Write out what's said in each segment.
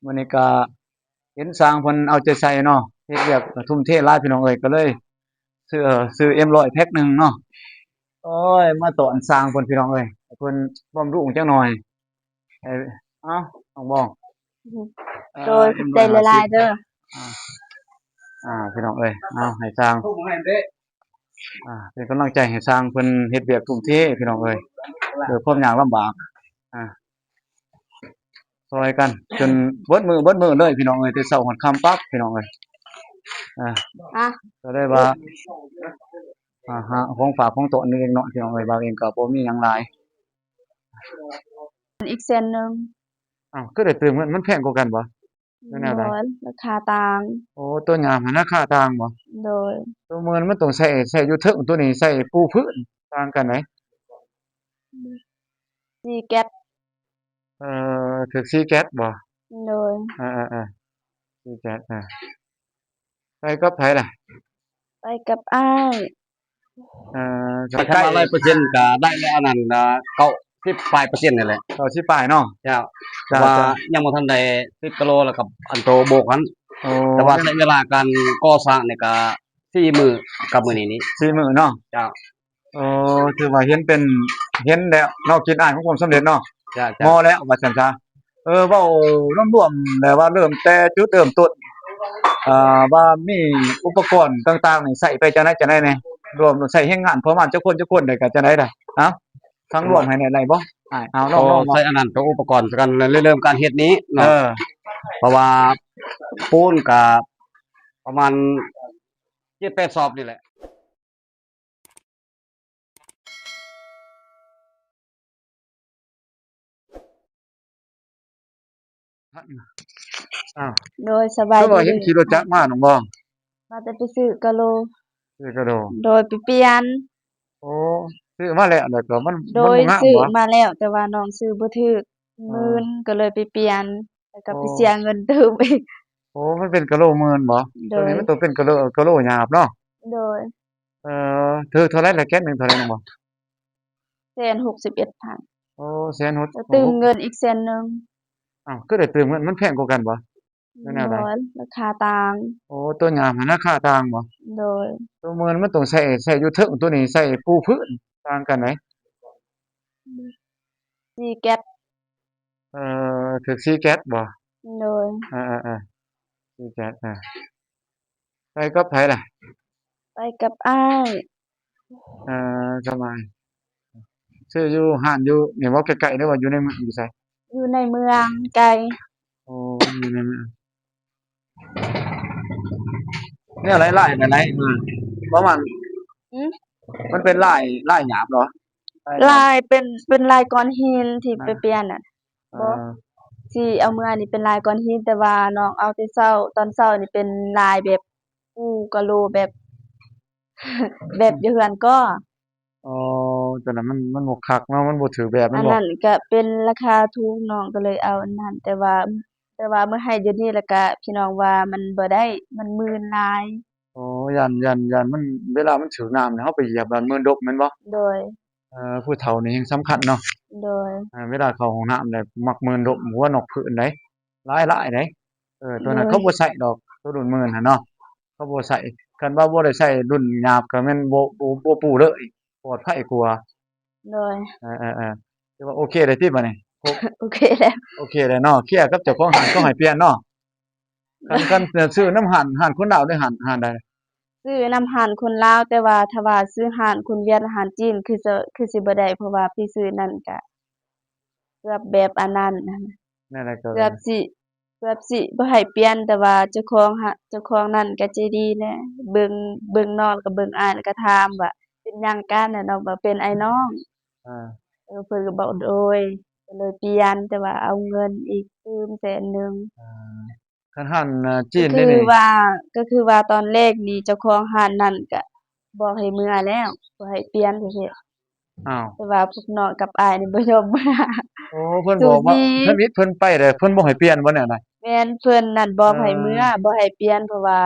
มื้อนี้ก็เห็นสร้างเพิ่นเอาใจใส่เนาะเฮ็ดเวียกทุ่มเทหลายพี่น้องเอ้ยก็เลยซื้อ M100 แพ็กหนึ่งเนาะโอ้ยมาตอนสร้างเพิ่นพี่น้องเอ้ยให้เพิ่นบำรุงจักหน่อยให้เอ้าน้องบ้องโดยขอบใจหลายๆเด้ออ่าพี่น้องเอ้ยเอาให้สร้างเป็นกำลังใจให้สร้างเพิ่นเฮ็ดเวียกทุ่มเทพี่น้องเอ้ยด้วยความยากลำบากอ่าซอยกันจนเบิดมื้อเลยพี่น้องเอ้ยแต่เช้าฮอดค่ำปั๊บพี่น้องเอ้ยอ่าอะก็ได้ว่าหาของฝากของโต๊ะนี่เองเนาะพี่น้องเอ้ยบ่าวเองก็บ่มีหยังหลายอีกเส้นหนึ่งอ้าวคือได้เติมเงินมันแพงกว่ากันบ่หรือแนวโดใดยราคาต่างโอ้ตัวยามหันราคาต่างบ่โดยตัวเมินมันต้องใช้อยู่เทิงตัวนี้ใช้ปูพื้นต่างกันไหนซีแก๊สถึกซีแก๊สบ่โดยอาๆๆซีแก๊สไปกับไผล่ะไปกับอ้ายก็ถ้าคัใกล้นว่า100%ก็ได้แล้วอันนั้น90ปลายเปอร์เซ็นต์นี่แหละ90ปลายเนาะเจ้าจ้ว่าะยังบ่ทันได้10กิโลแล้วกับอันโตโบกหันๆโอ้แต่ว่าใช้เวลาการก่อสร้างนี่ก็4มื้อกับมื้อนี้4มื้อเนาะเจ้าโอ้ถือว่าเห็นแล้วเนาะคิดอ้ายของความสำเร็จเนาะจ้พอะแล้วว่าซั่นซะเว้ารวมๆแบบว่าเริ่มแต่จุดเริ่มต้นว่ามีอุปกรณ์ต่างๆนี่ใช้ไปจั่งใดแหน่รวมใช้แรงงานประมาณจักคนได้ก็จั่งใดล่ะเอ้าทั้งรวมให้ได้บ่อ้ายเอาลก็องๆเนาะใช้อันนั้นตัวอุปกรณ์กันเริ่มการเฮ็ดนี้เอเนาะอเพราะว่าปูนก็ประมาณ7-8 สอบนี่แหละอ้าวโดยสบายคือดีว่าเห็นขี่รถจักรมาน้องบ่มาแต่ไปซื้อกะโลซื้อกระโดโดยไปเปลี่ยนโอ้ซื้อมาแล้วแล้วก็โดยมันบ่งามซื้อบ่มาแล้วแต่ว่าน้องซื้อบ่ถูกหมื่นเออก็เลยไปเปลี่ยนแล้วก็โอ้ไปเสียเงินเติมอีกโอ้มันเป็นกะโหลหมื่นบ่โดยตัวนี้มันต้องเป็นกะโหลหยาบเนาะโดยถือเท่าไรล่ะแก๊สหนึ่งเท่าไรน้องบ่161,000โอ้แสนหกแล้วโอ้ตื่มเงินอีกเส้นหนึ่งอ้าวคือได้เติมเงินมันแพงกว่ากันบ่หรือแนวใดโดยราคาต่างโอ้ตัวหยาบหันราคาต่างบ่โดยตัวหมื่นมันต้องใช้อยู่เทิงตัวนี้ใช้ปูพื้นต่างกันไหนซีแก๊สถึกสีแก๊สบ่โดยอาสีแก๊สไปกับไผล่ะไปกับอ้ายสบายซื้ออยู่ห้านอยู่นี่บ่ไกลๆหรือว่าอยู่ในเมืองอยู่ไสอยู่ในเมืองไกลโอ้อยู่ในเมืองแนวหลายๆแบบไหนประมาณอือมันเป็นลายหยาบเหรอลายลายเป็นลายก้อนหินที่ไปนะเปลี่ยนน่ะเอบ่อที่เอาเมื่อนี่เป็นลายก้อนหินแต่ว่าน้องเอาแต่เช้าตอนเช้านี่เป็นลายแบบปูกะโหลแบบ แบบอยู่เรือนก็อ๋อตัวนั้นมันบ่คักเนาะมันบ่ถูกแบบแม่นบ่อันนั้นก็เป็นราคาถูกน้องก็เลยเอาอันนั้นแต่ว่าเมื่อให้เดี๋ยวนี้แล้วก็พี่น้องว่ามันบ่ได้มันหมื่นหลายอ๋อย้านมันเวลามันถูกน้ำเนี่ยเราไปเหยียบแล้วมันดกแม่นบ่โดยผู้เฒ่านี่แฮ่งสำคัญเนาะโดยเวลาเข้าห้องน้ำเนี่ยมักมืนดกหัวนกพื้นได้หลายๆได้ตัวโดนั้นยเขาบ่ใช้ดอกตัวรุ่นหมื่นหั่นเนาะเขาบ่ใช้คันว่าบ่ได้ใช้รุ่นหยาบก็แม่นบ่ปูเลยปลอดภัยกว่าโดย เออๆๆถือว่าโอเคเลยติบัดนี้ โอเคแล้ว โอเคเลยเนาะเคลียร์กับเจ้าของห้านเขาให้เปลี่ยนเนาะคันซื้อน้ำห้านคนลาวหรือห้านใดซื้อนำร้านคนลาวแต่ว่าถ้าว่าซื้อร้านคนเวียดร้านจีนคือสิบ่ได้เพราะว่าพี่ซื้อนั่นก็เกือบแบบอันนั้นน่ะแนวใดก็เกือบสิเกือบสิบ่ให้เปลี่ยนแต่ว่าเจ้าของนั่นก็ใจดีแหน่เบิ่งน้องแล้วก็เบิ่งอ้ายแล้วก็ถามว่าเป็นหยังกันน่ะน้องว่าเป็นอ้ายน้องอาเพิ่นก็บอกโดยก็เลยเปลี่ยนแต่ว่าเอาเงินอีกคืนแสนหนึ่งอ่าคันห้านจีก็นนี่นี่คือว่าก็คือว่าตอนแรกนี่เจ้าของร้านนั่นก็บอกให้เมื่อแล้วบ่ให้เปลี่ยนซื่ออ้าวๆแต่ว่าพวกน้องกับอ้ายนี่บ่ยอมเมื่อ โอ้เพิ่นสู้บอกว่าดีทวิตเพิ่นไปแต่เพิ่นบ่ให้เปลี่ยนบ่แนวใดแม่นเพิ่นนั่นบเอกให้เมื่อออบ่ให้เปลี่ยนเพราะว่า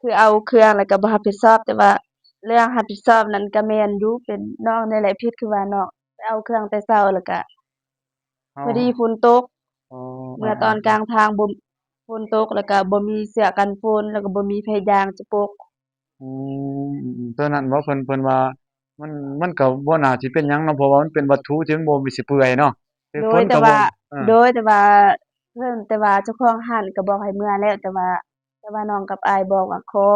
คือเอาเครื่องแล้วก็บ่รับผิดชอบแต่ว่าเรื่องรับผิดชอบนั้นก็แม่นอยู่เป็นน้องนี่แหละผิดคือว่าน้องไปเอาเครื่องแต่เช้าแล้วก็เฮาพอดีฝนตก อ๋อ เมื่อตอนกลางทางบ่ฝนตกแล้วก็บ่มีเสื้อกันฝนแล้วก็บ่มีผ้ายางจะปก อืตัวนั้นบ่เพิ่นว่ามันมันก็บ่น่าสิเป็นหยังเนาะเพราะว่ามันเป็นวัตถุที่มันบ่มีสิเปื่อยเนาะถึง โด ฝ ย น แต่ ก็บ่ ว่า เออ โดยแต่ว่าแต่ว่าเจ้าของร้านก็บอกให้เมื่อแล้วแต่ว่าน้องกับอ้ายบอกว่าขอ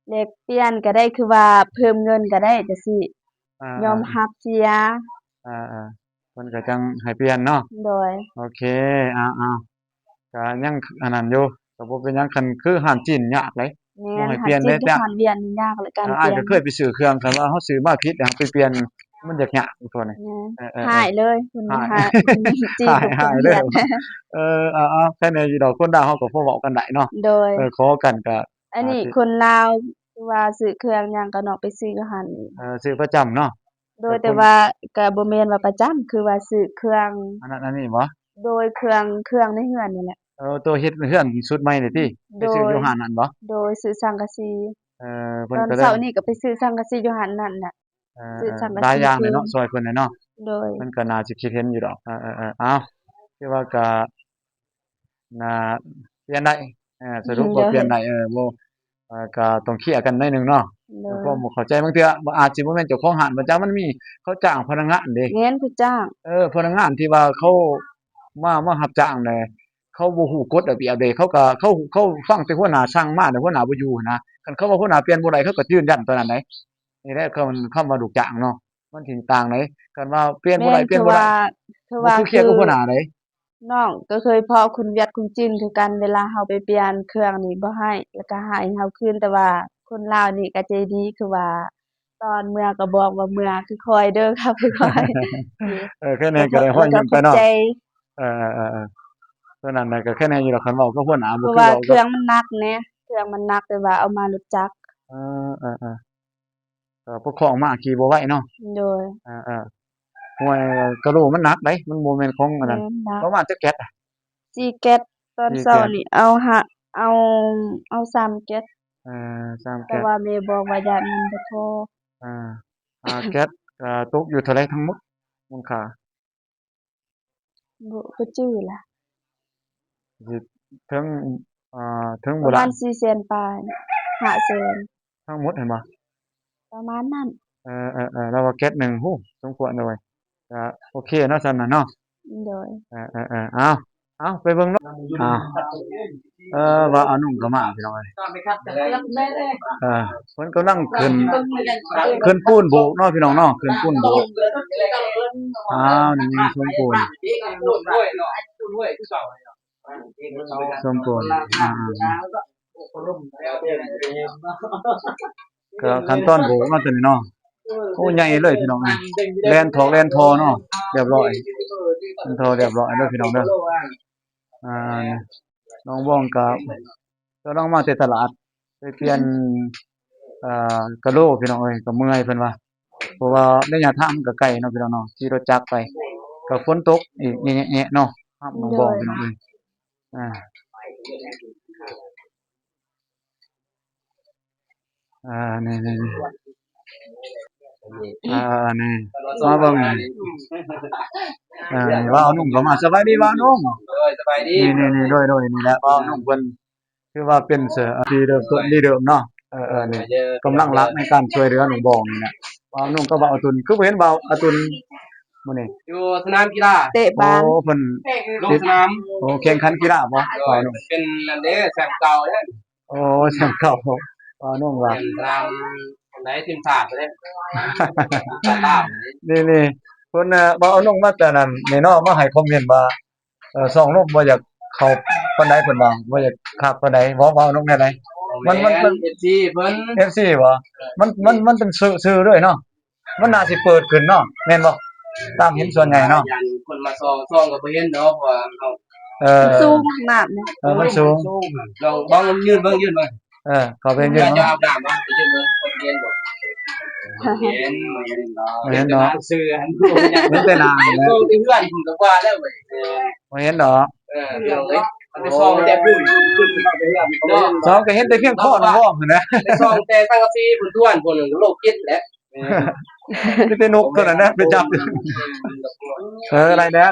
แลกเปลี่ยนก็ได้คือว่าเพิ่มเงินก็ได้จังซี่ อาย อมรับเสีย อาๆเพิ่นก็จังให้เปลี่ยนเนาะ โดย โอเคอ้าวๆก็ยังอันนั้นอยู่ก็บ่เป็นหยังคันคือร้านจีนยากเลย แม่ บ่ น ให้ หั เปลี่ยน จ เด้ ริงกับ แต่ หานเวียนนี่ยากเลยการเป อ้าย ลี่ย ก็ น เคยไปซื้อเครื่องคันว่าเฮาซื้อมาผิดแล้วไปเปลี่ยนมันยากๆตัวนี้ แม่น เออๆๆ หายเลยเพิ่น หาย หายเพิ่นจี้กับ หา คน ยเล เวี ย ยน เอาๆแค่นี้อยู่ดอกคนลาวเฮาก็พอเว้ากันได้เนาะ โดย ขอกันก็ อันนี้ สิ คนลาวคือว่าซื้อเครื่องหยังก็น้องไปซื้ออยู่หันนี่ ซื้อประจำเนาะ โดยแต่ว่าก็บ่แม่นว่าประจำคือว่าซื้อเครื่อง อันนั้นอันนี้บ่ โดยเครื่องในเรือนนี่แหละ ตัวเฮ็ดเรือนสุดใหม่นี่ติไปซื้ออยู่ห้านนั้นบ่ โดยซื้อสังกะสี เพิ่ ต น อน ก็ได้ เช้านี้ก็ไปซื้อสังกะสีอยู่หันนั่นน่ะ ซื้อสังกะสี หลายอย่างเลย คืน เนาะช่วยเพิ่นน่ะเนาะ โดย มันก็น่าสิคิดเห็นอยู่ดอกอ้าวคือว่าก็น่าเปลี่ยนได้สรุปว่าเปลี่ยนได้บ่ก็ต้องเคลียร์กันหน่อยหนึงเนาะ โดย ความบ่เข้าใจบางเทื่อบ่อาจสิบ่แม่นเจ้าของร้านประจำมันมีเขาจ้างพนักงานเด้ แม่นผู้จ้าง พนักงานที่ว่าเขามารับจ้างแหน่เขาบ่ฮู้กฎระเบียบเด้เขาฟังแต่หัวหน้าสั่งมาแต่หัวหน้าบ่อยู่หั้นนะคันเขาว่าหัวหน้าเปลี่ยนบ่ได้เขาก็ยืนยันตัวนั้นได้นี่แหละคำว่าลูกจ้างเนาะมันสิต่างไดคันว่าเปลี่ยนบ่ แม่ ได้ น เปลี่ยน คือ บ่ได้ ว่าคือ บ่ ว่า คือเคลียร์กับหัวหน้าได น้องก็เคยพ้อคุณเวียดคุณจีนคือกันเวลาเฮาไปเปลี่ยนเครื่องนี่บ่ให้แล้วก็ให้เฮาคืนแต่ว่าคนลาวนี่ก็ใจดีคือว่า ตอนเมื่อก็บอกว่าเมื่อคือคอยเด้อครับคือคอย แค่นั้นก็ได้ห้อยยิ้มไป แล้วก็ขอบ เนาะ ใจ เออๆๆตัวนั้นน่ะก็แค่นั้นอยู่ดอกคันเว้ากับหัวหน้า เพ บ่ ราะ คือ ว่า เว้า เค กับ รื่องมันหนักแหน่เครื่องมันหนักแต่ว่าเอามารถจักร เออๆก็พวกของมาขี่บ่ไหวเนาะ โดย เออๆห้วยกะโหลมันหนักเด้มันบ่แม่นของอัน แม่ นั้น นหนัก ประมาณจักแก๊สอะ 4 แก๊สตอน 4 เช้า แก๊ส นี่เอาเอา3 แก๊ส 3 แต่ แก๊ส ว่าแม่บอกว่าย้านมันบ่พอ อ่าแก๊สตกอยู่เท่าไรทั้งหมดมูลค่า บ่จื้อล่ะ สิถึงถึง ป บ่ ระ ล่ะ มาณ400,000ปลาย500,000 ทั้งหมดเห็นบ่ ประมาณนั้น แล้วว่าแก๊สหนึ่งโอ้สมควรเลยก็โอเคเนาะซั่นน่ะเนาะ โดย เอาไปเบิ่งเนาะอ้าวว่าเอานุ่มก็มาพี่น้องเอ้ยเพิ่นกำลังขึ้นปูนโบกเนาะพี่น้องเนาะขึ้นปูนโบกนี่สมปูนสมปูนก็ขั้นตอนโบกเนาะตัวนี้เนาะโอ้ใหญ่เลยพี่น้องเอ้ยแล่นถอกแล่นทอเนาะเรียบร้อยแล่นทอเรียบร้อยเด้อพี่น้องเด้อนี่น้องบ้องก็น้องมาแต่ตลาดไปเปลี่ยนกะโหลพี่น้องเอ้ยก็เมื่อยเพิ่นว่าเพราะว่าระยะทางมันก็ไกลเนาะพี่น้องเนาะขี่รถจักรไปก็ฝนตกอีกแยะๆเนาะครับน้องบ้องพี่น้องเอ้ยนี่ๆๆนี่มาเบิ่งนี่ว่าเอานุ่มก็มาสบายดีว่านุ่ม สบายดี นี่โดยนี่แหละว่านุ่มเพิ่นคือว่าเป็นเสือที่เดิมที่เดิมเนาะนี่กำลังรักในการช่วยเหลือหนูบองนี่แหละว่านุ่มก็บ่าวอตุลคือบ่เห็นบ่าวอตุลมื้อนี้ อยู่สนามกีฬา เตะบาส เพิ่น ลงสนาม แข่งขันกีฬาบ่ว่านุ่ม เป็นอันเด้แซมเก่าเนี่ย แชมป์เก่าว่านุ่มว่า เป็นสนามไหนทีมชาติเลยชาติลาว นี่เพิ่นบ่เอานุ่มมาแต่นั้นนี่เนาะมาให้คอมเมนต์ว่าสองนุ่มบ่อยากเข้าปานใดเพิ่นว่าบ่อยากคักปานใดบ่เอานุ่มแน่ใด มัน FC เพิ่น FC บ่มันเป็นชื่อด้วยเนาะมันน่าสิเปิดขึ้นเนาะแม่นบ่ตามเห็นส่วนใหญ่เนาะ ยันคนมาซองก็บ่เห็นดอกว่าเฮา สูงขนาดนี้ มันสูง ลองบ้องยืนเบิ่ง เขาเป็นยื จะ น จะ เนาะ อาบน้ำบ่ไปยืนเบิ่งคนเรียนบ่เห็นดอกซื้ออัน เห็นแต่หน้านี่แหละ โตที่เพื่อนผมก็ว่าแล้วเว้ย บ่เห็นดอก เรื่องเลยมันไปซองแต่ผู้ขึ้นมาไปเรื่องเนาะ สองก็เห็นแต่เพียงข้อน้องบ่หั่นนะ ไปซองแต่สังกะสีเพิ่นท้วนคนโลกจิตแหละ มีแต่นกเท่านั้นนะไปจับอะไรแล้ว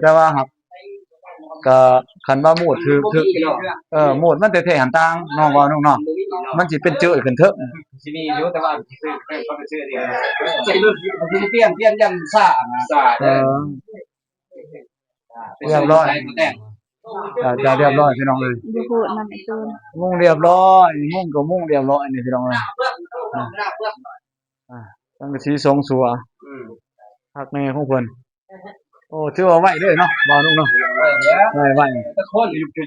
แต่ว่าครับ ก็คันว่ามูดคือมูดมันแท้ๆหันต่างเนาะว่าน้องเนาะมันสิเป็นเจื้อขึ้นเถิง สิมีอยู่แต่ว่าซื้อก็ไปซื้อเดียวใส่รุ่นมันสิเปลี่ยนยันซ่าเออเรียบร้อยจะเรียบร้อยพี่น้องเอ้ย อยู่พูดนำไอ้ตูน มุ่งเรียบร้อยมุ่งก็มุ่งเรียบร้อยนี่พี่น้องเอ้ยตั้งแต่สีทรงสัวพักแม่ของเพิ่นโอ้ถือว่าไหวเด้อเนาะบ่าวนุ่งเนาะไหว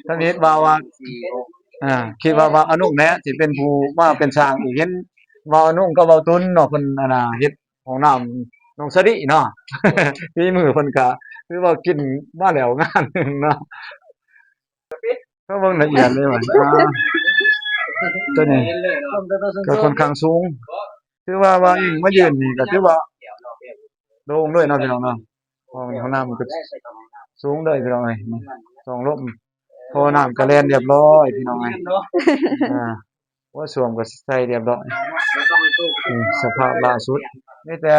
ท่านนี้บ่าวว่าคิดว่าอนุแนะสิเป็นผู้มาเป็นช่างอีกเห็นบ่าวนุ่งกับบ่าวตุนเนาะเพิ่นเฮ็ดห้องน้ำน้องสะดิเนาะ ฝีมือเพิ่นก็คือว่ากินมาแล้วงานหนึงเนาะก็เบิ่งละเอียดเลยว่าตัวนี้ก็ค่อนข้างสูงถือว่าอิงมายืนนี่ก็ถือว่าโด่งด้วยเนาะพี่น้องเนาะห้องน้ำมันก็สูงเลยพี่น้องเอ้ยสองลมท่อน้ำก็แล่นเรียบร้อยพี่น้องเอ้ยว่าสวมก็ใส่เรียบร้อยสภาพล่าสุดมีแต่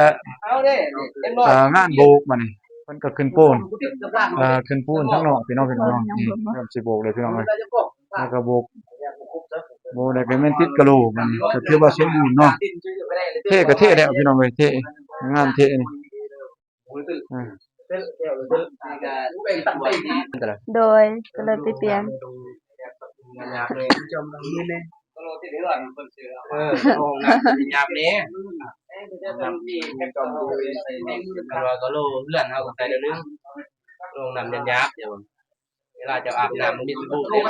งานโบกมานี่เพิ่นก็ขึ้นปูนขึ้นปูนทั้งนอกพี่น้องนี่เริ่มสิโบกเลยพี่น้องเอ้ยแล้วก็โบกได้ก็แม่นติดกะโหลกมันก็ถือว่าสมบูรณ์เนาะเท่ก็เท่แล้วพี่น้องเอ้ยเท่งานเท่นี่ โดยก็เลยไปเปลี่ยน ยามนี้ก็โลเลื่อนเอาใส่เดี๋ยวนึงลงน้ำยับๆเดี๋ยวเวลาจะอาบน้ำมันมีสบู่เลย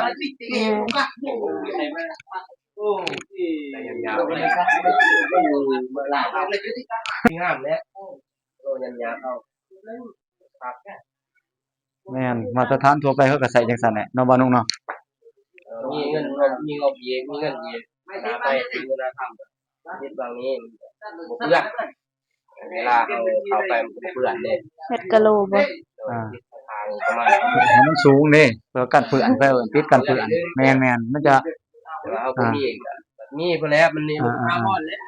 ยับๆเลยงามแล้วโลยับๆเอาแม่นมาตรฐานทั่วไปเขาก็ใส่จังซั่นแหละเนาะบ่าวนุ่งเนาะ มีเงินมีงบเยอะมีเงินเยอะไปถึงเวลาทำคิดบางนี้เพื่อนเวลาเอาไปเพื่อนเนี่ย เฮ็ดกะโหลบ่ ทางประมาณ มันสูงเด้เพื่อกันเปื้อนไปติดกันเปื้อนแม่นมันจะ เอาไปมีพอแล้วมันนี่ข้าวอนแล้ว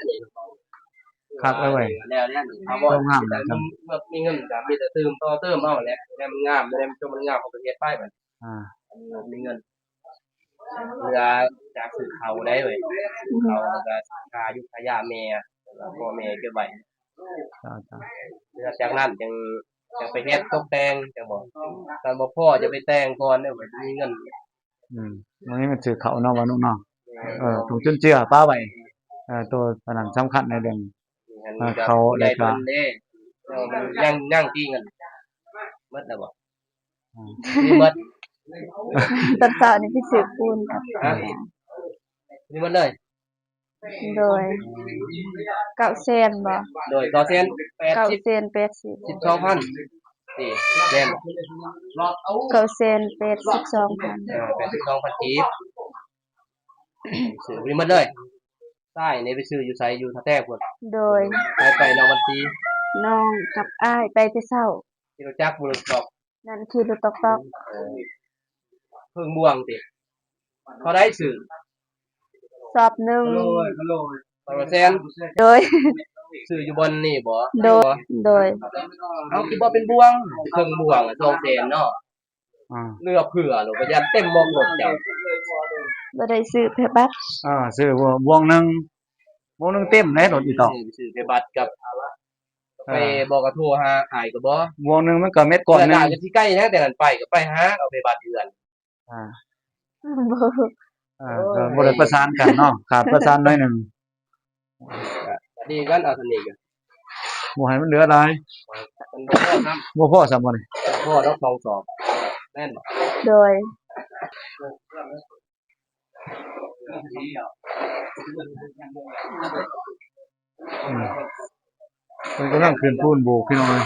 คักไว้ แล้วข้าวอนมีเงินจะมีแต่เติมต่อเติมเอาแล้วแล้วมันงามแล้วมันงามของประเทศไปมันมีเงินเรือจากสื่อเขาได้เลยเขาก็กายุคยาเมียพ่อแม่เก็บไว้เรือจากนั้นจังไปเฮ็ดตกแต่งจังบอกตอนบ่พ่อจะไปแต่งก่อนเนี่ยมีเงินมันนี้มันสื่อเขาเนาะว่านุ่งเนาะถูกจนเจือป้าไว้ตัวสำคัญสำคัญในเรื่องเขาได้เงินเด้มันยังที่เงินหมดแล้วบ่นี่หมดตอนเช้านี่ไปซื้อปูนกับนี่หมดเลยโดย9เซนบ่โดย9เซน9เซน80 12,000นี่แม่น9เซน82,000 82,000กีบซื้อนี่หมดเลยใต้นี่ไปซื้ออยู่ไสอยู่ท่าแท้พุ่นโดยไปน้องวันทีน้องกับอ้ายไปแต่เช้าที่รู้จักบ่รู้จักนั่นขี่รถตอกเพิ่งม่วงติเขาได้ซื้อสอบหนึง2เซนโดยซื้ออยู่บนนี่บ่โดยเอาคือบ่เป็นบ่วงเพิ่งม่วง2เซนเนาะเลือกเผื่อหรือว่ายันเต็มมองหมดเจ้าบ่ได้ซื้อเพบัตรซื้อวงหนึงเต็มเลยรถอีตอกซื้อเพบัตรกับไปบอกกับโทรหาขายก็บ่วงหนึงมันก็เม็ดก่อนนึงก็สิใกล้แท้แต่นั้นไปก็ไปหาเอาเพบัตรเดือนบ่ได้ประสานกันเนาะขาดประสานหน่อยนึงดีกันเอาซั่นนี่ก็บ่ให้มันเหลือหลายมันบ่พอครับบ่พอซำบ่นี่พอต้อง2สอบแม่นโดยมันกำลังขึ้นปูนโบกพี่น้องเอ้ย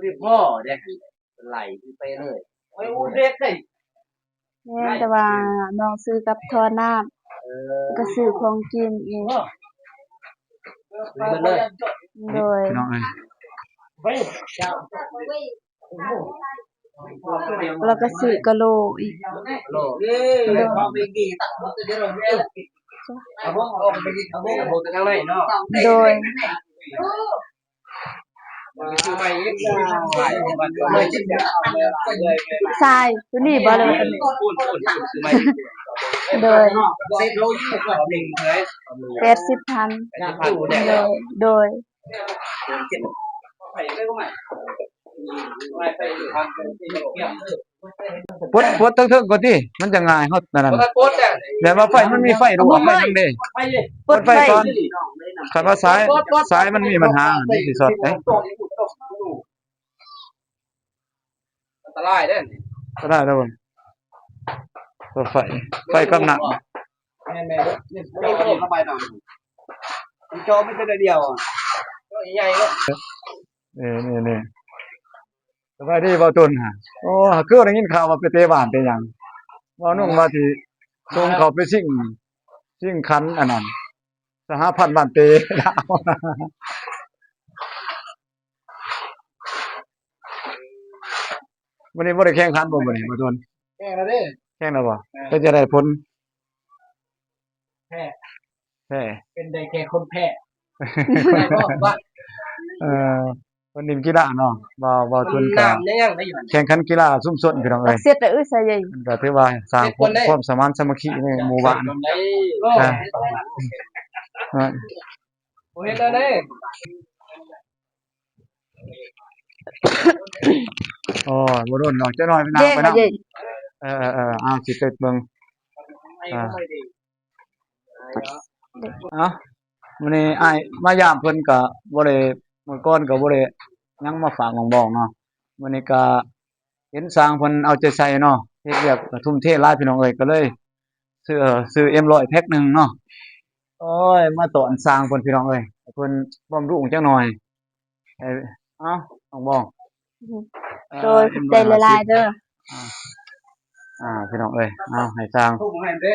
รีบพ่อเด้ไหลไปเลยโอ้ยเด็ดได้แม่แต่ว่าน้องซื้อกับท่อน้ำก็ซื้อของกินอีกโดยพี่น้องเอ้ยแล้วก็ซื้อกะโหลอีกโลเอาบ่ออกไปกินเอาบ่ทางไหนเนาะโดย ซื้อใหม่อีกใช่มันไม่ใช่เลย ทรายตัวนี้บ่เลยว่าตัวนี้ พูดซื้อใหม่อีก โดย เซ็ตโลยี่ก็หนึ่งเลย 80,000 อยู่เนี่ย โดย ไปได้ก็ไม่ไปทำเป็นเกี่ยว ปวดทั้งๆก่อนติมันจะง่ายเฮานั่น เพราะ น่ะ ถ้าโคตรเนี่ย แต่ว่าไฟมันมีไฟดูว่าไฟยังเด้ ไปเลย เปิดไฟก่อนคันว่าสายมันมีปัญหานี่สิสดเด้ อันตรายเด้ ก็ได้แล้วบ่เปิดไฟกำหนัก แม่นี่เข้าไปหน่อยจอไม่ใช่เดียวก็ใหญ่ก็ นี่สบายดีเว้าต้นฮะโอ้คือได้ยินข่าวว่าไปเตะบ้านไปหยังว่านุ่งว่าสิส่งเขาไปชิงคันอันนั้นสหพันธ์บ้านเตดาววันนี้บ่ได้แข่งขันบ่มื้อนี้บ่ต้น แค่นั้นเด้ แข่งแล้วบ่ก็จะได้ผล แพ้ แท้ เป็นได้แค่คนแพ้ เอ่อเพิ่นนิมกีฬาเนาะบ่ทุนก็ น้ำยังได้อยู่ แข่งขันกีฬาซุ่มซ่นพี่น้อง ตั เอ้ ก ย เสียแต่ใส่ใหญ่ มันก็ถือว่าสร้างความสมานสามัคคีในหมู่บ้าน ได้ อ่า โอ้เฮ็ดได้เด้ อ๋อบ่โดนดอกจักหน่อยไปนั่ง เด้ ไป ก็ นั่ง ใหญ่ อ้าวสิไปเบิ่งเอ้ามื้อนี้อ้ายมายามเพิ่นก็บ่ได้เมื่อก่อนก็บ่ได้ยังมาฝากของบอกเนาะมื้อนี้ก็เห็นสร้างเพิ่นเอาใจใส่เนาะเฮ็ดเวียกทุ่มเทหลายพี่น้องเอ้ยก็เลยซื้อ M100 แพ็คหนึงเนาะโอ้ยมาตอนสร้างเพิ่นพี่น้องเอ้ยให้เพิ่นบำรุงจักหน่อยเอ้าต้องบอก โดยขอบใจหลายๆเด้อ พี่น้องเอ้ยเอาให้สร้าง ทุกให้เด้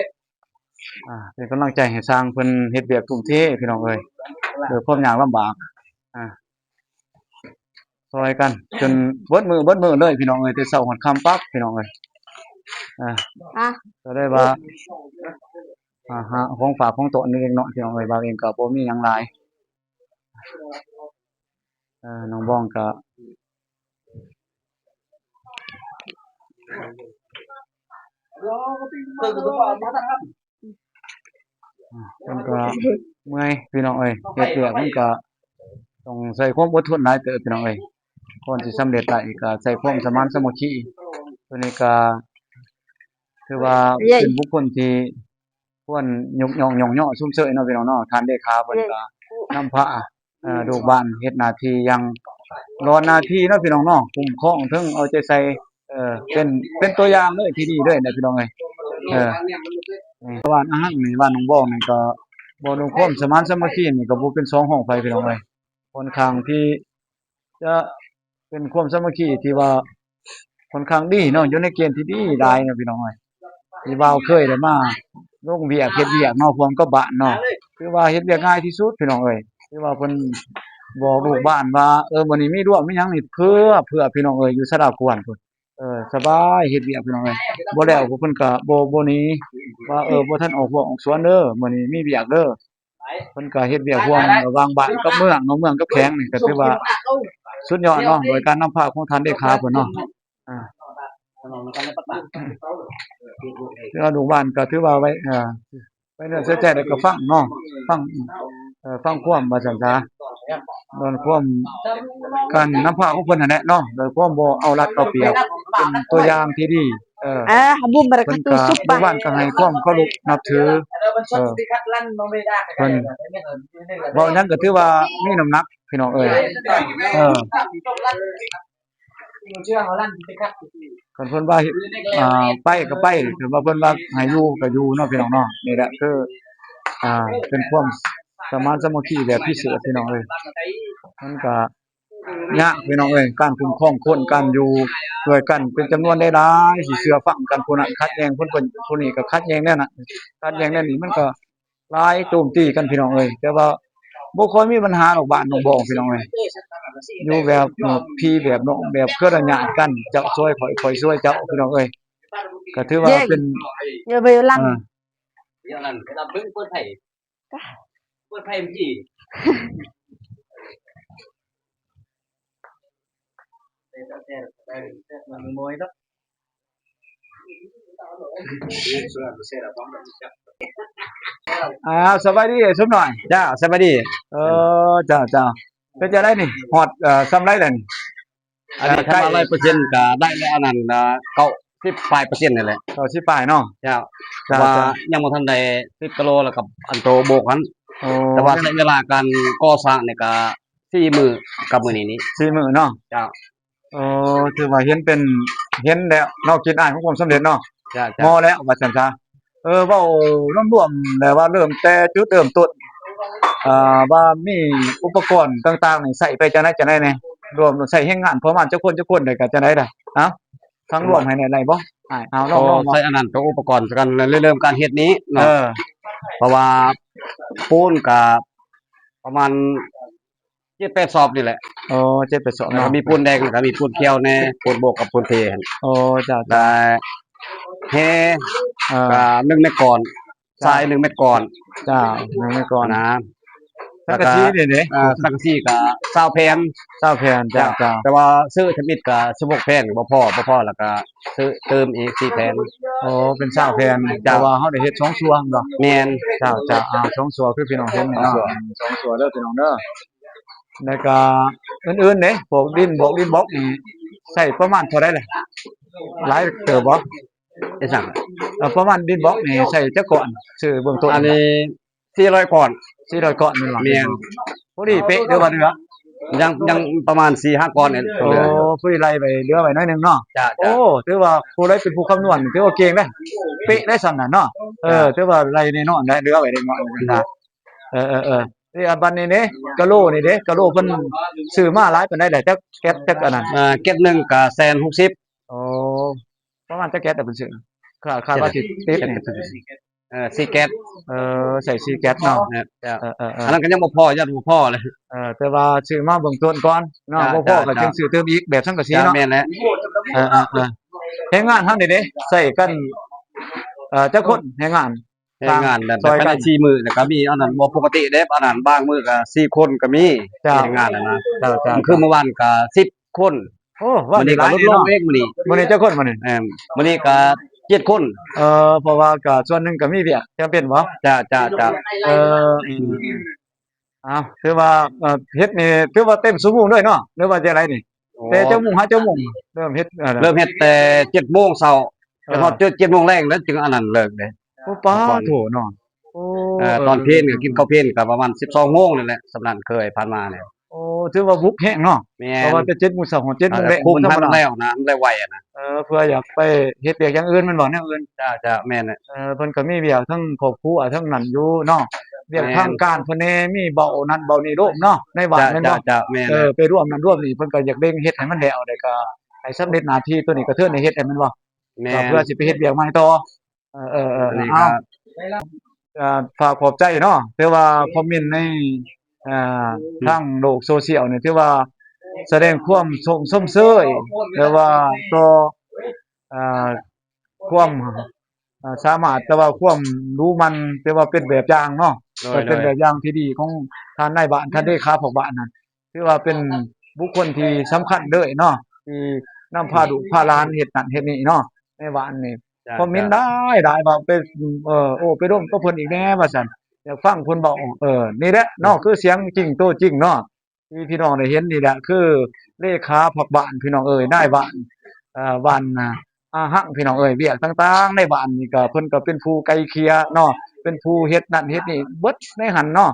เป็นกำลังใจให้สร้างเพิ่นเฮ็ดเวียกทุ่มเทพี่น้องเอ้ยด้วยความยากลำบากซอยกันจนเบิดมื้อเลยพี่น้องเอ้ยแต่เช้าฮอดค่ำปั๊บพี่น้องเอ้ยอ่ะ ก็ได้ว่าหาของฝากของโตะนี่เองเนาะพี่น้องเอ้ยบางเองก็บ่มีหยังหลายน้องบ้องก็เพิ่นก็เมื่อยพี่น้องเอ้ยเฮ็ดเวียกมันก็ต้องใช้ความอดทนหลายเติบพี่น้องเอ้ยก่อนสิสำเร็จได้ก็ใช้ความสมานสามัคคีตัวนี้ก็ถือว่าเป็นบุคคลที่ควรยกย่องซุมเชยเนาะพี่น้องเนาะท่านเลขาเพิ่นก็นำพาลูกบ้านเฮ็ดหน้าที่อย่างร้อนหน้าที่เนาะพี่น้องเนาะคุ้มครองถึงเอาใจใส่เป็นตัวอย่างเลยที่ดีเลยนะพี่น้องเอ้ยบ้านอาหักนี่บ้านน้องบ้องนี่ก็บ่ลงความสมานสามัคคีนี่ก็บ่เป็นสองห้องไฟพี่น้องเอ้ยค่อนข้างที่จะเป็นความสามัคคีที่ว่าค่อนข้างดีเนาะอยู่ในเกณฑ์ที่ดีหลายเนาะพี่น้องเอ้ยที่ว่าเคยได้มาลงเวียกเฮ็ดเวียกเนาะพร้อมกับบ้านเนาะคือว่าเฮ็ดเวียกง่ายที่สุดพี่น้องเอ้ยคือว่าเพิ่นบอกลูกบ้านว่ามื้อนี้มีร่วมมีหยังนี่เพื่อพี่น้องเอ้ยอยู่สระกวนพุ่นสบายเฮ็ดเวียกพี่น้องเอ้ยบ่แล้วพวกเพิ่นก็บ่หนีว่าบ่ทันออกบ่ออกสวนเด้อมื้อนี้มีเวียกเด้อเพิ่นก็เฮ็ดเวียกร่วมระหว่างบ้านกับเมืองเนาะเมืองกับแข้งนี่ก็ถือว่าสุดยอดเนาะโดยการนำพาของท่านเลขาเพิ่นเนาะคือว่าลูกบ้านก็ถือว่าไว้ไปเรื่องเสียใจแล้วก็ฟังเนาะฟังความว่าซั่นซะโดนความการนำพาของเพิ่นนั่นแหละเนาะโดยความบ่เอารัดเอาเปรียบเป็นตัวอย่างที่ดีบุมบารัก เพิ่น ตุ ก็ ซุป ลู ปะ กบ้านก็ให้ความเคารพนับถือเพิ่นเว้าหยังก็ถือว่ามีน้ำหนักพี่น้องเอ้ยคันเพิ่นว่าไปก็ไปถือว่าเพิ่นว่าให้อยู่ก็อยู่เนาะพี่น้องเนาะนี่แหละคือเป็นความสมานสามัคคีแบบพิเศษพี่น้องเอ้ยมันก็ยากพี่น้องเอ้ยการคุ้มครองคนการอยู่ด้วยกันเป็นจำนวนหลายๆสิเชื่อฟังกันผู้นั้นขัดแย้งผู้นี้ก็ขัดแย้งแน่น่ะขัดแย้งแน่นี่มันก็หลายโจมตีกันพี่น้องเอ้ยแต่ว่าบ่ค่อยมีปัญหาดอกบ้านน้องบ่พี่น้องเอ้ยอยู่แบบพี่แบบน้องแบบเครือญาติกันเจ้าช่วยข่อยช่วยเจ้าพี่น้องเอ้ยก็ถือว่าเป็น อย่าไปลั่น เดี๋ยวนั้นเราเพิ่งเปิดไผ่มันจี มันมวยแล้วสบายดีสมหน่อย จ้าสบายดี จ้าเป็นจะได้นี่ฮอดซ้ำไรแล้วนี่ อันนี้ถ้ามา100%ก็ได้แล้วอันนั้น90%นี่แหละ ต่อสิปลายเนาะ จ้า จ้า ว่า จ้า ยังบ่ทันได้10กิโลแล้วกับอันโตโบกหัน โอ้ แต่ว่าใช้เวลาการก่อสร้างนี่ก็4มื้อกับมื้อนี้ สี่มื้อเนาะ จ้า ถือว่าเห็นแล้วเนาะกินอ้ายของความสำเร็จเนาะ จ้า มอแล้วว่าซั่นซะเว้ารวมๆแต่ว่าเริ่มแต่จุดเริ่มต้นว่ามีอุปกรณ์ต่างๆนี่ใช้ไปจังได๋แหน่รวมใช้แรงงานประมาณจักคนได้ก็จังได๋ล่ะเอ้าทั้งรวมให้ได้บ่อ้ายเอาล ก็ อง ใช้อันนั้นเป็นอุปกรณ์กันเริ่มการเฮ็ดนี้เนาะ เพราะว่าปูนก็ประมาณ7-8 สอบนี่แหละ 7 8 2 แล้ว เนาะ ก็มีปูนแดงแล้วก็มีปูนเขียวแน่ปูนโบกกับปูนเทหั่น จ้า ได้แฮ ก็1เม็ดก่อนทราย1เม็ดก่อน จ้านั่นไว้ก่อน นะ สังกะสีนี่เด้ สังกะสีก็20แผ่น 20แผ่นจ้า แต่ว่าซื้อทมิดก็16แผ่นบ่พอแล้วก็ซื้อเติมอีก4แผ่น เป็น20แผ่นแต่ว่าเฮาได้เฮ็ด2ส่วนเนาะ แม่น จ้า2ส่วนคือพี่น้องเห็นนี่เนาะ2ส่วนเด้อพี่น้องเด้อแล้วก็อื่นๆเด้พวกดินบล็อกนี่ใช้ประมาณเท่าใดล่ะหลายเติบบ่ ได้สั่ง ประมาณดินบล็อกนี่ใช้จักก่อนชื่อเบื้องต้น อันนี้400ก่อน 400ก่อนแม่นบ่ แม่น พอดีเป๊ะเด้อว่าเด้อ ยังประมาณ 4-5ก่อนเนี่ยเหลือ ผู้ใดไล่ไปเหลือไว้หน่อยหนึงเนาะ จ้า ถือว่าผู้ใดเป็นผู้คำนวณถือว่าเก่งเด้เป๊ะได้ส่ำนั้นเนาะถือว่าไล่แน่นอนได้เหลือไว้ได้น้อยนะนี่อันบัดนี้เด้กะโหลนี่เด้กะโหลเพิ่นซื้อมาหลายปานใดแหละจักแก๊สจักอันนั้น เก็บหนึงก็160,000 อ๋อประมาณจักแก๊สแต่เพิ่นซื้อคาดว่าสิติดนี่ 4แก๊ส ใส่ซีแก๊สเนาะ จ้า อั อันนั้นก็ยังบ่พอยันบ่พอเลย แต่ว่าซื้อมาเบื้องต้นก่อนเนาะบ่พอก็จึงซื้อเติมอีกแบบสังกะสี จ้า เนาะ แม่นแล้ว แรงงานเฮานี่เด้ใช้กันจักคนแรงงาน ให้งานแบบ ซอยกัน ภายใน4มื้อแล้วก็มีอันนั้นบ่ปกติเด้อันนั้นบางมื้อก็4คนก็มี จ้า ให้งานน่ะนะ จ้า คือเมื่อวานก็10 คน โอ้ว่า มื้อ นี่ นี้ ห ก็ ลาย ลด เด้ ลง เนาะ เองมื้อนี้ มื้อนี้จักคนมื้อนี้ มื้อนี้ก็7 คน เพราะว่าก็ส่วนหนึงก็มีเวียกจำเป็นบ่ จ้า ถือว่าเฮ็ดนี่ถือว่าเต็มชั่วโมงด้วยเนาะหรือว่าจังไดนี่แต่จักโมงหาจักโมงเริ่มเฮ็ด เริ่มเฮ็ดแต่7 โมงเช้าแต่พอ7 โมงแลงแล้วจึงอันนั้นเลิกเด้ โอ้ป้าโถเนาะโอ้ ตอนเพลนก็กินข้าวเพลนก็ประมาณ12 โมงนี่แหละสำนั้นเคยผ่านมาเนี่ย โอ้ถือว่าบุกแห้งเนาะ แม่ เพราะว่าแต่7:00นเช้าถึง7:00นแลง คุม ธร ให้ รม มัน ดา แล้วนะมันได้ไวอะนะ เพื่ออยากไปเฮ็ดเวียกอย่างอื่นแม่นบ่แนวอื่น จ้าแม่นน่ะ เพิ่นก็มีเวียกทั้งครอบครัวทั้งนั้นอยู่เนาะเวียก แม่น ทางการเพิ่นแน่มีเบานั้นเบานี้โลมเนาะในบ้านแม่นบ่ จ้าแม่น ไปร่วมนั้นร่วมนี่เพิ่นก็อยากเร่งเฮ็ดให้มันแล้วได้ก็ให้สำเร็จหน้าที่ตัวนี้ก็เทินให้เฮ็ดให้มันบ่ แม่ ก็ น เพื่อสิไปเฮ็ดเวียกใหม่ต่อนี่ เอา ก็ ฝากขอบใจเนาะถือว่าคอมเมนต์ในทางโลกโซเชียลนี่ถือว่าแสดงความสมเชยหรือว่าต่ออ่าความสามารถแต่ว่าความรู้มันแต่ว่าเป็นแบบอย่างเนาะ ก็เป็นแบบอย่างที่ดีของท่านนายบ้านท่านเลขาของบ้านนั่นถือว่าเป็นบุคคลที่สำคัญเลยเนาะที่นำพาลูกพาหลานเฮ็ดนั่นเฮ็ดนี่เนาะในบ้านนี่คอมเมนต์ได้ว่าไปไปร่วมกับเพิ่นอีกแน่ว่าซั่นอยากฟังเพิ่นเว้านี่แหละเนาะคือเสียงจริงโตจริงเนาะที่พี่น้องได้เห็นนี่แหละคือเลขาพักบ้านพี่น้องเอ้ยนายบ้านบ้านหักพี่น้องเอ้ยเวียกต่างๆในบ้านนี่ก็เพิ่นก็เป็นผู้ไกลเกลี่ยเนาะเป็นผู้เฮ็ดนั่นเฮ็ดนี่เบิดในหันเนาะ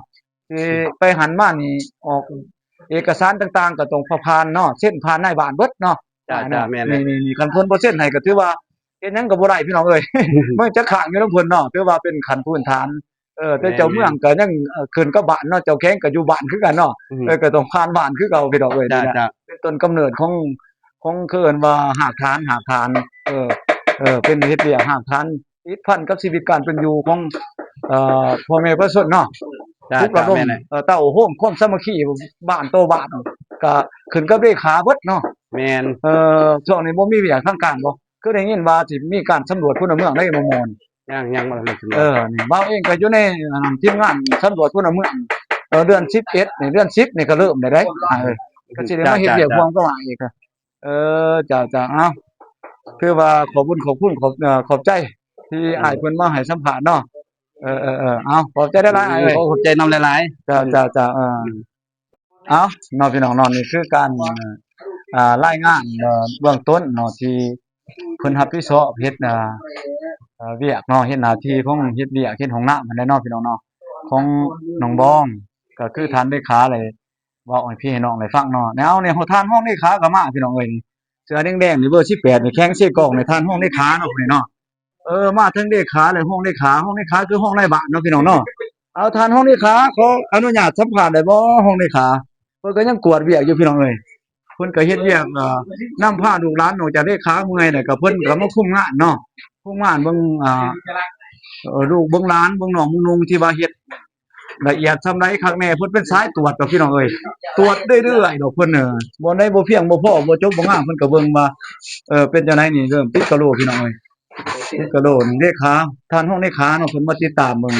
ที่ไปหันมานี่ออกเอกสารต่างๆก็ต้องผ่านเนาะเส้นผ่านนายบ้านเบิดเนาะ จ้าแม่น นี่คันเพิ่นบ่เซ็นให้ก็ถือว่าเฮ็ดหยังก็บ่ได้พี่น้องเอ้ย มันจะข้างอยู่นำเพิ่นเนาะถือว่าเป็นขั้นพื้นฐานแต่เจ้าเมืองก็ยังขึ้นกับบ้านเนาะเจ้าแข้งก็อยู่บ้านคือกันเนาะก็ต้องผ่านบ้านคือเก่าพี่น้องเอ้ยนี่แหละ จ้า เป็นต้นกำเนิดของคือเอิ้นว่าหากฐานเป็นเฮ็ดเวียกหากฐานติดพันกับชีวิตการเป็นอยู่ของพ่อแม่ประชาชนเนาะ ทุกระดม แม่น เต้าโฮมความสามัคคีบ้านโตบ้านก็ขึ้นกับเลขาเบิดเนาะ แม่น ช่วงนี้บ่มีเวียกทางการบ่คือได้ยินว่าสิมีการสำรวจพลเมืองในหมู่มอน ยังบ่ได้สำรวจ นี่บ่าวเองก็อยู่ในทีมงานสำรวจพลเมืองเดือน11นี่เดือน10นี่ก็เริ่มได้ก็สิได้มาเฮ็ดเวียกพร้อมกับว่าอีก เออจ้าเอ้าคือว่าขอบคุณขอบใจที่อ้ายเพิ่นมาให้สัมภาษณ์เนาะเอาขอบใจได้หลายอ้ายเอ้ย ขอบใจนำหลายจ้าเอาเนาะพี่น้องเนาะนี่คือการรายงานเบื้องต้นเนาะที่เพิ่นรับผิดชอบเฮ็ดเวียกเนาะเฮ็ดหน้าที่ของเฮ็ดเวียกเฮ็ดห้องน้ำนั่นแหละเนาะพี่น้องเนาะของน้องบองก็คือท่านเลขาเลยเว้าให้พี่ให้น้องได้ฟังเนาะแนวเนี่ยท่านห้องเลขาก็มาพี่น้องเอ้ยนี่เสื้อแดงๆนี่เบอร์18นี่แข้งซี่กองนี่ท่านห้องเลขาเนาะพุ่นนี่เนาะมาถึงเลขาเลยห้องเลขาคือห้องนายบ้านเนาะพี่น้องเนาะเอาท่านห้องเลขาขออนุญาตสัมภาษณ์ได้บ่ห้องเลขาเพิ่นก็ยังกวาดเวียกอยู่พี่น้องเอ้ยเพิ่นก็เฮ็ดเวียกนำพาลูกหลานออกจากเลขาเมื่อยน่ะก็เพิ่นก็มาคุมงานเนาะคุมงานเบิ่งลูกเบิ่งหลานเบิ่งน้องเบิ่งนุ่งที่ว่าเฮ็ดละเอียดส่ำใดคักแน่เพิ่นเป็นสายตรวจดอกพี่น้องเอ้ยตรวจเรื่อยๆดอกเพิ่นบ่ได้บ่เพียงบ่พอบ่จบบ่งามเพิ่นก็เบิ่งว่าเป็นจังไดนี่เริ่มติดกะโหลพี่น้องเอ้ยติดกะโหลนี่เลขาท่านห้องเลขาเนาะเพิ่นมาติดตามเบิ่ง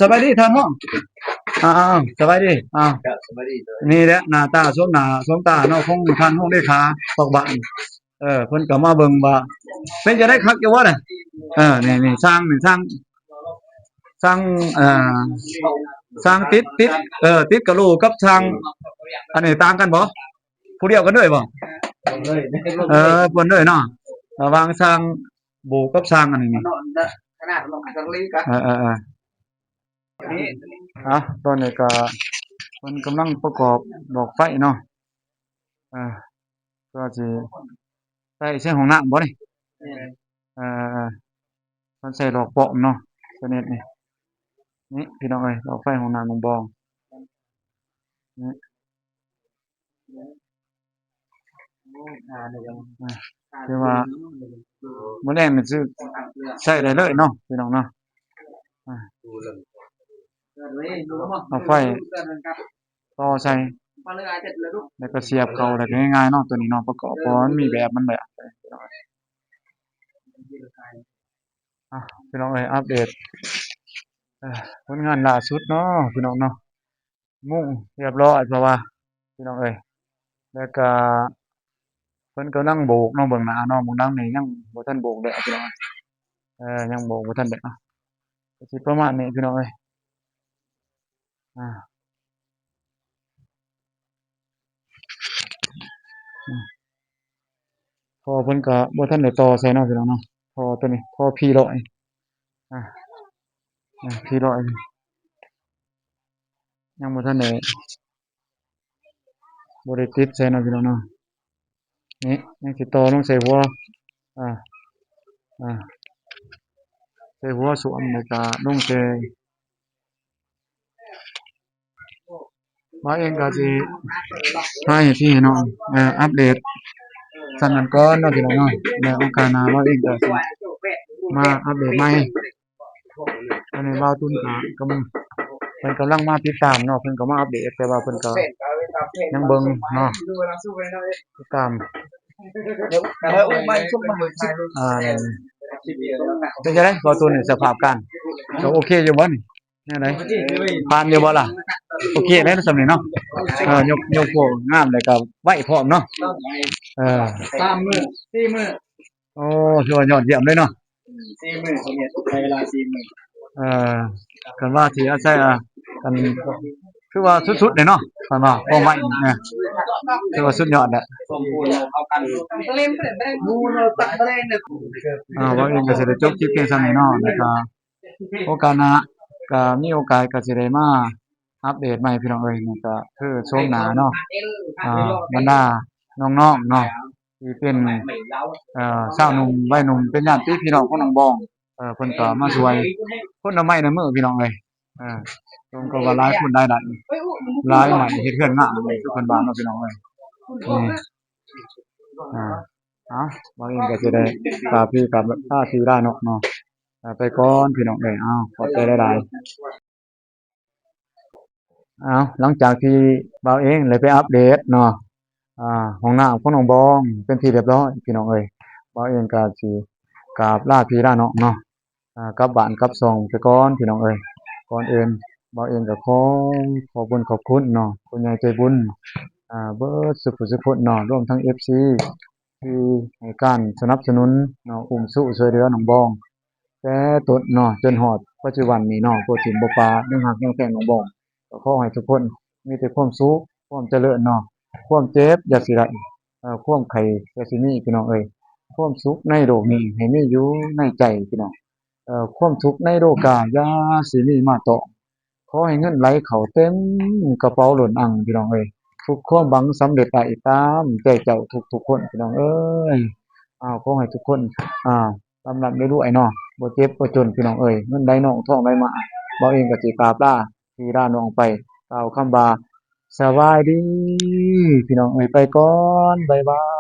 สบายดีท่านห้องสบายดีสบายดี นี่แหละหน้าตาสมตาเนาะของท่านห้องเลขาตอกบ้านเพิ่นก็มาเบิ่งว่าเป็นจังได๋คักอยู่บ่น่ะนี่สร้างสร้างสร้างติดติดกะโหลกับสร้างอันนี้ต่างกันบ่ผู้เดียวกันเด้อบ่เพิ่นเด้อเนาะระหว่างสร้างโบกับสร้างอันนี้ขนาดลงทางลีกันตอนนี้ก็เพิ่นกำลังประกอบดอกไฟเนาะก็สิใช้ห้องน้ำบ่นี่เพิ่นใส่ดอกเปาะเนาะตัวนี้นี่พี่น้องเอ้ยดอกไฟห้องน้ำน้องบองนี่คือว่ามื้อแรกนี่สิใช้ได้เลยเนาะพี่น้องเนาะเอาไฟต่อใส่แล้วก็เสียบเข้าแล้วก็ง่ายๆเนาะตัวนี้เนาะประกอบเพราะมันมีแบบมันแบบพี่น้องเอ้ยอัปเดตผลงานล่าสุดเนาะพี่น้องเนาะมุ่งเรียบร้อยเพราะว่าพี่น้องเอ้ยแล้วก็เพิ่นกำลังโบกเนาะเบื้องหน้าเนาะเบื้องหลังนี่ยังบ่ทันโบกเลยพี่น้องยังโบกบ่ทันได้ก็สิประมาณนี้พี่น้องเอ้ยพอเพิ่นก็บ่ทันได้ต่อใส่เนาะพี่น้องเนาะพอตัวนี้พอP100P100ยังบ่ทันได้บ่ได้ติดใส่เนาะพี่น้องเนาะนี่ยังสิต่อลงใส่หัวใส่หัวสวมแล้วก็ลงใส่ว่าเองก็สิให้พี่น้องอัปเดตสั่นนั้นก่อนเนาะพี่น้องเนาะแล้วโอกาสหน้าว่าเองก็สิมาอัปเดตใหม่อันนี้ว่าตุ้นก็เพิ่นกำลังมาติดตามเนาะเพิ่นก็มาอัปเดตแต่ว่าเพิ่นก็ยังเบิ่งเนาะติดตามเป็นจังได๋บ่ตุ้นนี่สภาพการก็โอเคอยู่บ่นี่แนวใดผ่านอยู่บ่ล่ะโอเคแล้วสำนี้เนาะยกโพงามแล้วก็ไว้พร้อมเนาะ3 มื้อ 4 มื้อโอ้ถือว่ายอดเยี่ยมเลยเนาะ4 มื้อผมเฮ็ดใช้เวลา4 มื้อกันว่าสิอาศัยกันคือว่าสุดๆเลยเนาะกันว่าพอใหม่คือว่าสุดยอดแหละสมบูรณ์เข้ากันเล่นเพิ่นได้มูเนาะตัดเล่นเด้อว่าเองก็สิได้จบคลิปเพียงส่ำนี้เนาะแล้วก็โอกาสหน้าก็มีโอกาสก็สิได้มาอัปเดตใหม่พี่น้องเอ้ยนี่ก็คือชมหน้าเนาะบรรดาน้องๆเนาะที่เป็นสาวหนุ่มวัยหนุ่มเป็นญาติพี่น้องของน้องบองเพิ่นก็มาช่วยคนละไม้ละมือพี่น้องเอ้ยรวมก็ว่าหลายคนหลายด้านหลายใหม่เฮ็ดเฮือนงามเลยทุกคนบ้านเนาะพี่น้องเอ้ยว่าเองก็สิได้กราบพี่กับพี่ลาเนาะไปก่อนพี่น้องเอ้ยขอบใจหลายๆหลังจากที่บ่าวเองเลยไปอัปเดตเนาะห้องน้ำของน้องบองเป็นที่เรียบร้อยพี่น้องเอ้ยบ่าวเองก็สิกราบลาพี่ลาเนาะกลับบ้านกลับช่องไปก่อนพี่น้องเอ้ยก่อนอื่นบ่าวเองก็ขอบคุณเนาะผู้ใหญ่ใจบุญ เบิดสุขสุขคนเนาะรวมทั้ง FC ที่ให้การสนับสนุนเนาะอุ้มสู้ช่วยเหลือน้องบองแต่ตดเนาะจนฮอดปัจจุบันนี้เนาะบ่ทิ่มบ่ปายังฮักยังแพงน้องบองก็ขอให้ทุกคนมีแต่ความสุขความเจริญเนาะความเจ็บอย่าสิได้ความไข้อย่าสิมีพี่น้องเอ้ยความสุขในโลกนี้ให้มีอยู่ในใจพี่น้องความทุกข์ในโลกาอย่าสิมีมาต้องขอให้เงินไหลเข้าเต็มกระเป๋าล้นอั่งพี่น้องเอ้ย ทุกความหวังสำเร็จได้ตามใจเจ้าทุกๆคนพี่น้องเอ้ยขอให้ทุกคนอ่าลำดับได้รวยเนาะบ่เจ็บบ่จนพี่น้องเอ้ยเงินไหลน่องทองไหลมาบ่เองก็สิกราบลาพี่ลาน้องไปกล่าวคำว่าสบายดีพี่น้องเอ้ยไปก่อนบ๊ายบาย